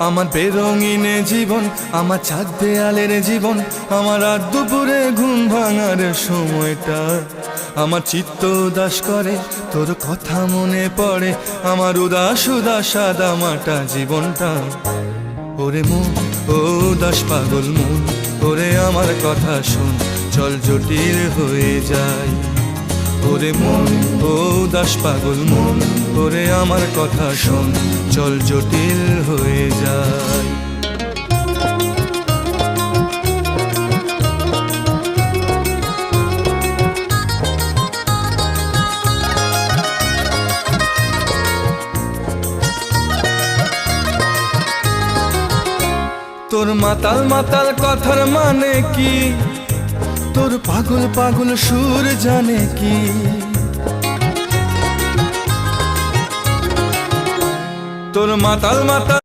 আমার বেরঙিনে জীবন, আমার ছাদ দেয়ালের জীবন, আমার রাত দুপুরে ঘুম ভাঙার সময়টা। আমার চিত্ত উদাস করে, তোর কথা মনে পড়ে, আমার উদাস উদাস সাদা মাটা জীবনটা। ওরে মন, ও উদাস পাগল মন, ওরে আমার কথা শোন, চল জটিল হয়ে যায়। ওরে মন, ও উদাস পাগল মন, ওরে আমার কথা শোন, চল জটিল হয়ে যায়। তোর মাতাল মাতাল কথার মানে কি, তোর পাগল পাগল সুর জানে কি? তোর মাতাল মাতাল